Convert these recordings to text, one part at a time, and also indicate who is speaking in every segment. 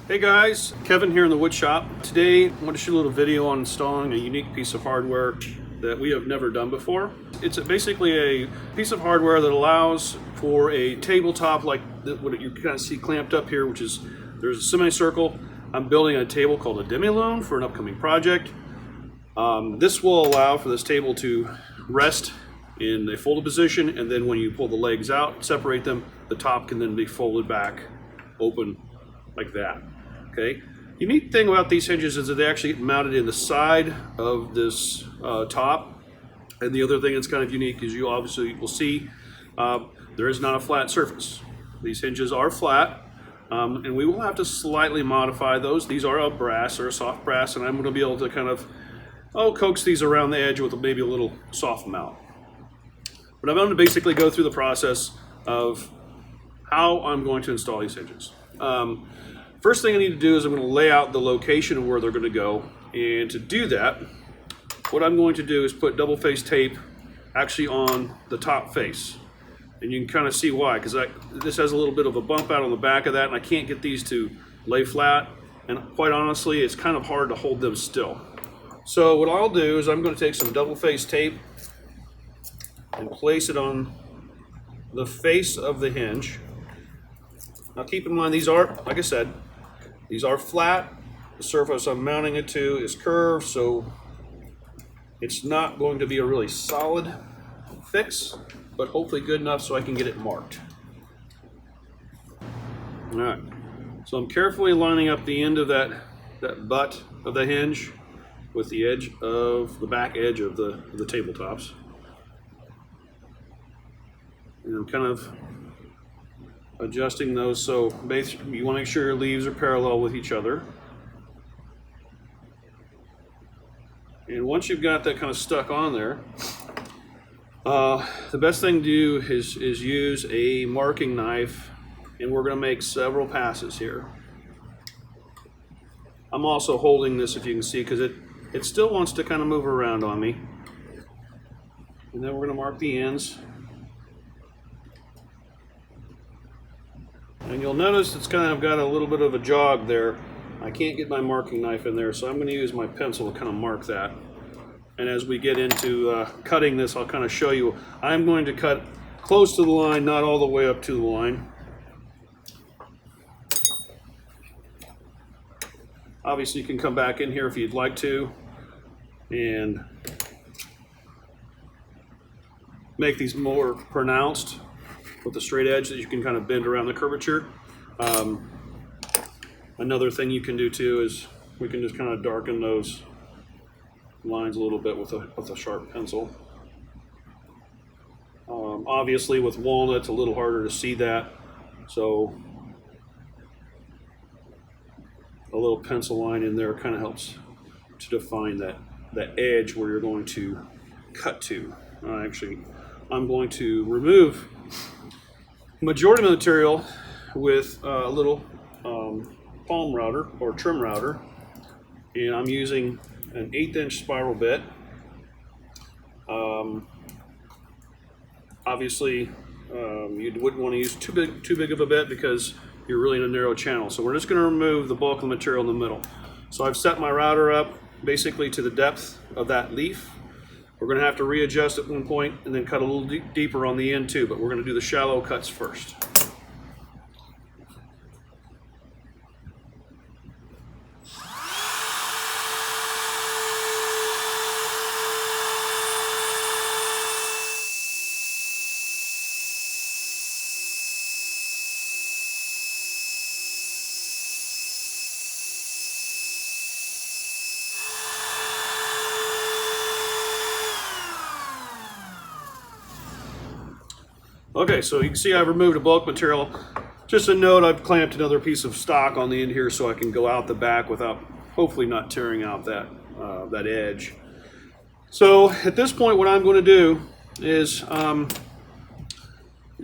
Speaker 1: Hey guys, Kevin here in the wood shop. Today I want to shoot a little video on installing a unique piece of hardware that we have never done before. It's basically a piece of hardware that allows for a tabletop like what you kind of see clamped up here, which is there's a semicircle. I'm building a table called a Demilune for an upcoming project. This will allow for this table to rest in a folded position, and then when you pull the legs out, separate them, the top can then be folded back open like that. Okay. Unique thing about these hinges is that they actually get mounted in the side of this top. And the other thing that's kind of unique is you obviously will see there is not a flat surface. These hinges are flat, and we will have to slightly modify those. These are a brass or a soft brass, and I'm going to be able to kind of coax these around the edge with maybe a little soft mount. But I'm going to basically go through the process of how I'm going to install these hinges. First thing I need to do is I'm going to lay out the location of where they're going to go, and to do that, what I'm going to do is put double face tape actually on the top face, and you can kind of see why, because this has a little bit of a bump out on the back of that, and I can't get these to lay flat, and quite honestly it's kind of hard to hold them still. So what I'll do is I'm going to take some double face tape and place it on the face of the hinge. Now keep in mind, these are, like I said, these are flat. The surface I'm mounting it to is curved, so it's not going to be a really solid fix, but hopefully good enough so I can get it marked. All right, so I'm carefully lining up the end of that butt of the hinge with the edge of the back edge of the tabletops. And I'm kind of adjusting those, so basically you want to make sure your leaves are parallel with each other. And once you've got that kind of stuck on there, the best thing to do is use a marking knife, and we're going to make several passes here. I'm also holding this, if you can see, because it still wants to kind of move around on me. And then we're going to mark the ends. And you'll notice it's kind of got a little bit of a jog there. I can't get my marking knife in there, so I'm going to use my pencil to kind of mark that. And as we get into cutting this, I'll kind of show you. I'm going to cut close to the line, not all the way up to the line. Obviously, you can come back in here if you'd like to and make these more pronounced with a straight edge that you can kind of bend around the curvature. Another thing you can do too is we can just kind of darken those lines a little bit with a sharp pencil. Obviously with walnut it's a little harder to see that, so a little pencil line in there kind of helps to define that edge where you're going to cut to. Actually, I'm going to remove majority of the material with a little palm router or trim router, and I'm using an 1/8 inch spiral bit. Obviously you wouldn't want to use too big of a bit because you're really in a narrow channel, so we're just going to remove the bulk of the material in the middle. So I've set my router up basically to the depth of that leaf. We're going to have to readjust at one point and then cut a little deeper on the end too, but we're going to do the shallow cuts first. Okay, so you can see I've removed a bulk material. Just a note, I've clamped another piece of stock on the end here so I can go out the back without hopefully not tearing out that edge. So at this point what I'm going to do is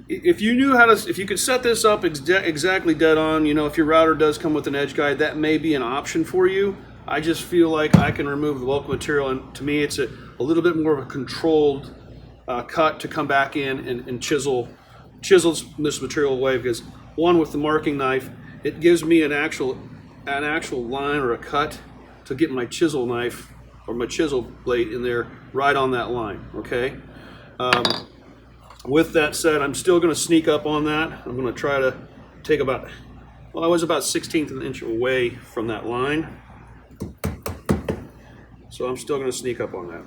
Speaker 1: if you could set this up exactly dead on, if your router does come with an edge guide, that may be an option for you. I just feel like I can remove the bulk material, and to me it's a little bit more of a controlled cut to come back in and chisel this material away, because one, with the marking knife, it gives me an actual an actual line or a cut to get my chisel knife or my chisel blade in there right on that line, okay? With that said, I'm still going to sneak up on that. I'm going to try to take about, well, I was about 1/16 of an inch away from that line. So I'm still going to sneak up on that.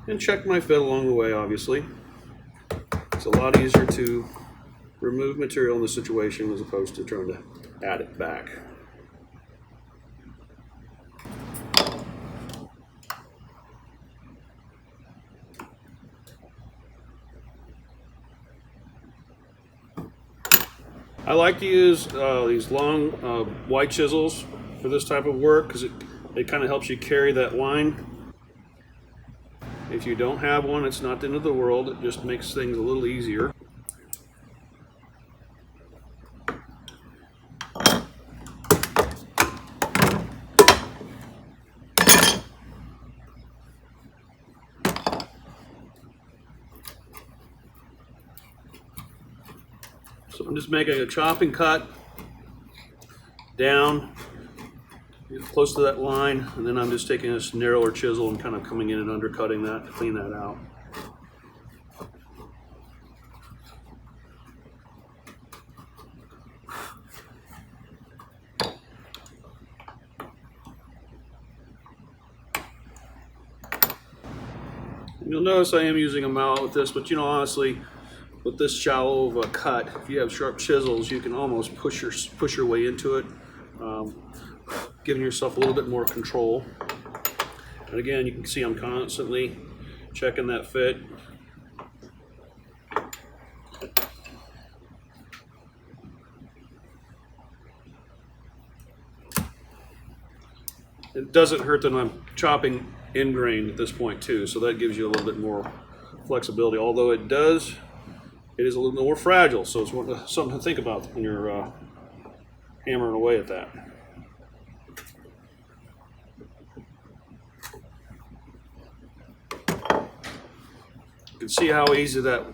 Speaker 1: And check my fit along the way, obviously. It's a lot easier to remove material in this situation as opposed to trying to add it back. I like to use these long wide chisels for this type of work because it kind of helps you carry that line. If you don't have one, it's not the end of the world. It just makes things a little easier. So I'm just making a chopping cut down close to that line, and then I'm just taking this narrower chisel and kind of coming in and undercutting that to clean that out. You'll notice I am using a mallet with this, but you know, honestly, with this shallow of a cut, if you have sharp chisels, you can almost push your way into it, giving yourself a little bit more control. And again, you can see I'm constantly checking that fit. It doesn't hurt that I'm chopping end grain at this point too, so that gives you a little bit more flexibility. Although it is a little more fragile, so it's something to think about when you're hammering away at that. You can see how easy that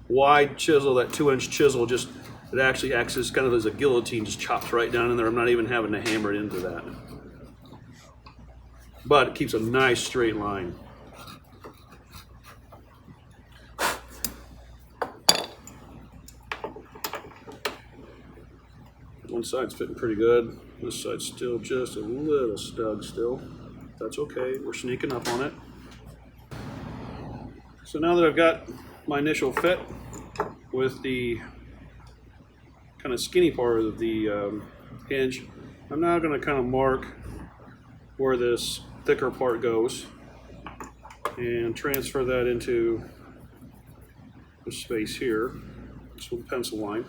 Speaker 1: wide chisel, that 2-inch chisel, it actually acts as kind of as a guillotine, just chops right down in there. I'm not even having to hammer it into that. But it keeps a nice straight line. One side's fitting pretty good. This side's still just a little snug still. That's okay, we're sneaking up on it. So now that I've got my initial fit with the kind of skinny part of the hinge, I'm now going to kind of mark where this thicker part goes and transfer that into the space here, this with a pencil line.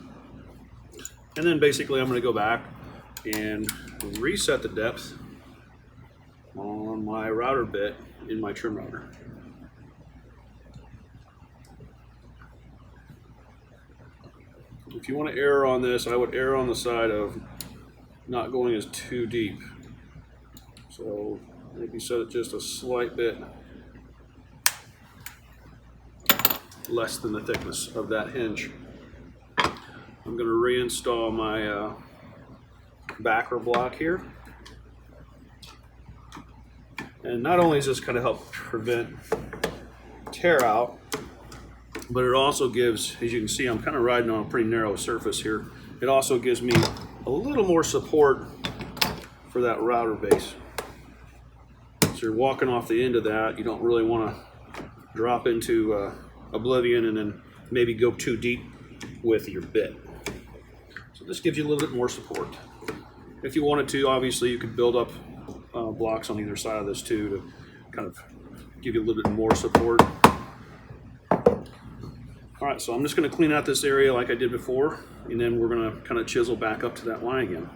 Speaker 1: And then basically I'm going to go back and reset the depth on my router bit in my trim router. If you want to err on this, I would err on the side of not going as too deep. So maybe set it just a slight bit less than the thickness of that hinge. I'm going to reinstall my backer block here. And not only does this kind of help prevent tear out, but it also gives, as you can see, I'm kind of riding on a pretty narrow surface here. It also gives me a little more support for that router base. So you're walking off the end of that. You don't really want to drop into oblivion and then maybe go too deep with your bit. So this gives you a little bit more support. If you wanted to, obviously you could build up blocks on either side of this too to kind of give you a little bit more support. All right, so I'm just going to clean out this area like I did before, and then we're going to kind of chisel back up to that line again.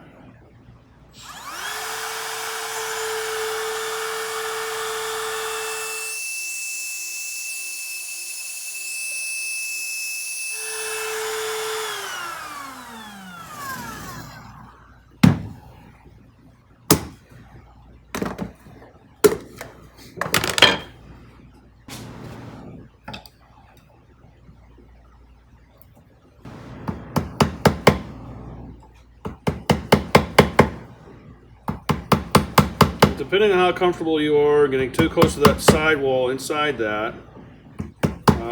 Speaker 1: depending on how comfortable you are getting too close to that sidewall inside that,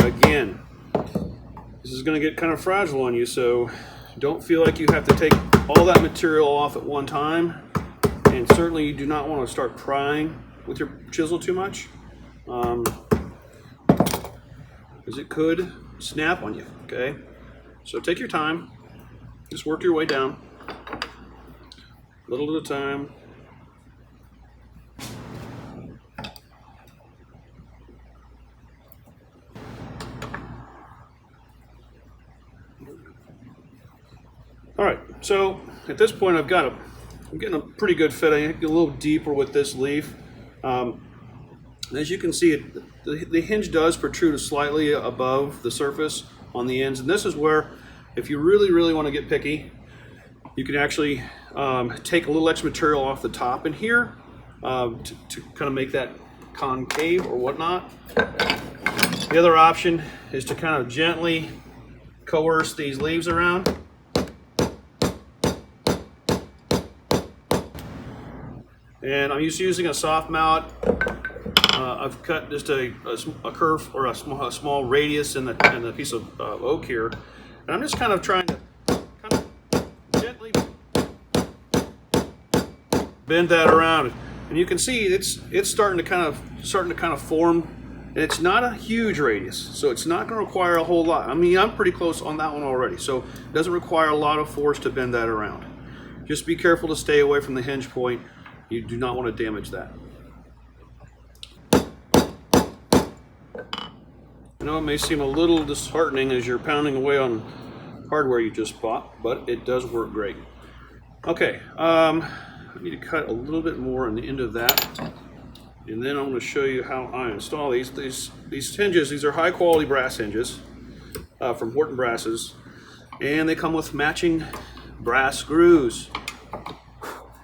Speaker 1: again, this is going to get kind of fragile on you, so don't feel like you have to take all that material off at one time, and certainly you do not want to start prying with your chisel too much, because it could snap on you, okay? So take your time, just work your way down, a little at a time. All right, so at this point I'm getting a pretty good fit. I get a little deeper with this leaf. As you can see, the hinge does protrude slightly above the surface on the ends, and this is where, if you really want to get picky, you can actually take a little extra material off the top in here to kind of make that concave or whatnot. The other option is to kind of gently coerce these leaves around. And I'm just using a soft mallet. I've cut just a curve or a small radius in the piece of oak here, and I'm just kind of trying to gently bend that around. And you can see it's starting to kind of form. And it's not a huge radius, so it's not going to require a whole lot. I mean, I'm pretty close on that one already, so it doesn't require a lot of force to bend that around. Just be careful to stay away from the hinge point. You do not want to damage that. I know it may seem a little disheartening as you're pounding away on hardware you just bought, but it does work great. Okay, I need to cut a little bit more on the end of that, and then I'm going to show you how I install these hinges. These are high quality brass hinges from Horton Brasses, and they come with matching brass screws.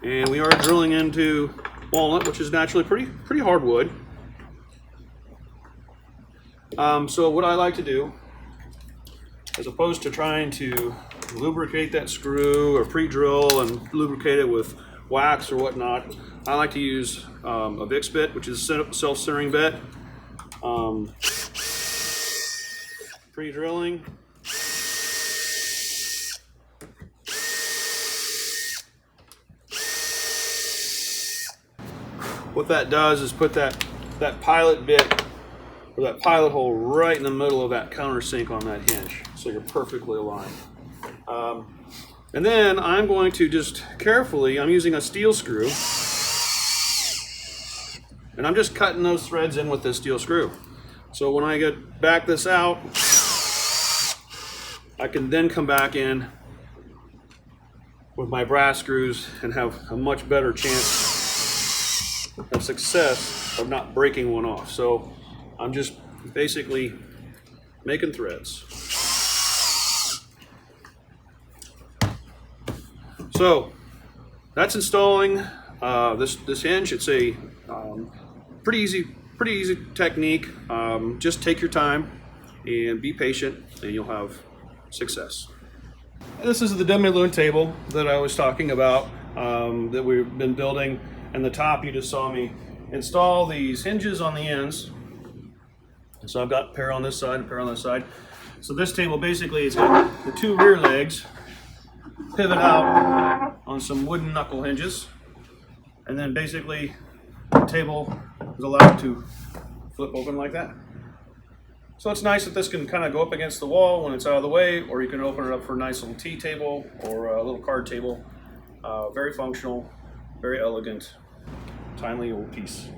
Speaker 1: And we are drilling into walnut, which is naturally pretty hard wood. So what I like to do, as opposed to trying to lubricate that screw or pre-drill and lubricate it with wax or whatnot, I like to use a Vicks bit, which is a self-centering bit. Pre-drilling. What that does is put that pilot bit or that pilot hole right in the middle of that countersink on that hinge, so you're perfectly aligned. And then I'm going to just carefully, I'm using a steel screw, and I'm just cutting those threads in with this steel screw. So when I back this out, I can then come back in with my brass screws and have a much better chance of success of not breaking one off. So I'm just basically making threads. So that's installing this hinge. It's a pretty easy technique. Just take your time and be patient, and you'll have success. This is the Demilune table that I was talking about, that we've been building. And the top, you just saw me install these hinges on the ends. So I've got a pair on this side, a pair on this side. So this table basically, it's got the two rear legs pivot out on some wooden knuckle hinges. And then basically the table is allowed to flip open like that. So it's nice that this can kind of go up against the wall when it's out of the way, or you can open it up for a nice little tea table or a little card table. Very functional, very elegant, timely old piece.